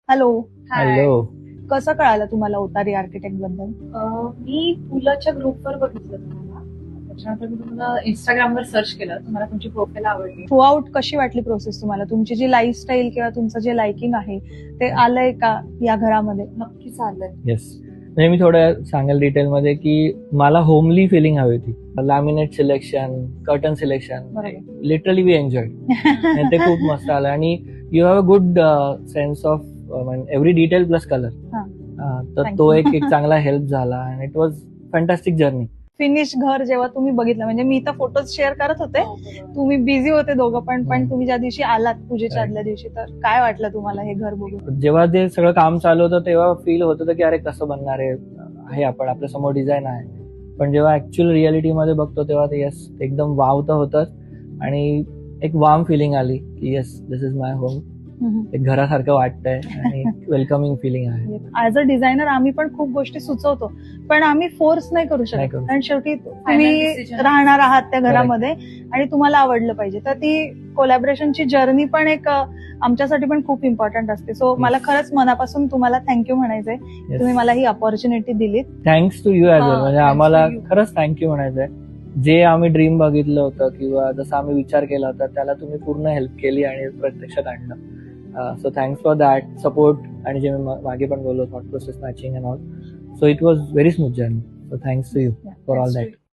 Hello. Hello. कसं कळालं तुम्हाला ओतारी आर्किटेक्ट बद्दल? मी पुलाच्या ग्रुपवर बघितलं तुम्हाला, त्याच्यानंतर मी तुम्हाला इंस्टाग्रामवर सर्च केलं, तुम्हाला तुमची प्रोफाईल आवडली. थ्रू आउट कशी वाटली प्रोसेस तुम्हाला? तुमची जी लाईफस्टाईल किंवा तुमचं जे लाइकिंग आहे ते आलंय का या घरामध्ये? नक्कीच आलंय. येस, म्हणजे मी थोडं सांगेल डिटेलमध्ये की मला होमली फिलिंग हवी होती. लॅमिनेट सिलेक्शन, कर्टन सिलेक्शन, बरोबर. Literally we enjoy. ते खूप मस्त आलं आणि you have a good sense of every detail plus colour. तर Thank तो you. एक चांगला हेल्प झाला आणि it was fantastic journey. Finish घर जेव्हा तुम्ही बघितलं, म्हणजे मी तर फोटोज शेअर करत होते, तुम्ही बिझी होते दोघं पण तुम्ही ज्या दिवशी आलात पूजेच्या आदल्या दिवशी, तर काय वाटलं तुम्हाला हे घर बघून? जेव्हा ते सगळं काम चालू होतं तेव्हा फील होत होतं की अरे कसं बनणार आहे आपण, आपल्या समोर डिझाईन आहे. पण जेव्हा ऍक्च्युअल रियालिटी मध्ये बघतो तेव्हा ते येस एकदम वाव तर होतच आणि एक वार्म फिलिंग आली की yes this is my home. एक घरासारखं वाटतंय आणि वेलकमिंग फिलिंग आहे. ऍज अ डिझायनर आम्ही पण खूप गोष्टी सुचवतो, पण आम्ही फोर्स नाही करू नाही शकत, करू कारण शेवटी Final तुम्ही decision राहणार आहात त्या घरामध्ये आणि तुम्हाला आवडलं पाहिजे. तर ती कोलॅबरेशनची जर्नी पण एक आमच्यासाठी पण खूप इम्पॉर्टंट असते. सो मला खरंच मनापासून तुम्हाला थँक्यू म्हणायचंय. तुम्ही मला ही अपॉर्च्युनिटी दिलीत. थँक्स टू यू ॲज वेल. म्हणजे thanks आम्हाला to you. खरंच थँक्यू म्हणायचंय. जे आम्ही ड्रीम बघितलं होतं किंवा जसं आम्ही विचार केला होता त्याला तुम्ही पूर्ण हेल्प केली आणि प्रत्यक्षात आणलं. So thanks for that support. आणि जे मी मागे पण बोललो thought process matching and all. So it was very smooth journey. So thanks to you for all that.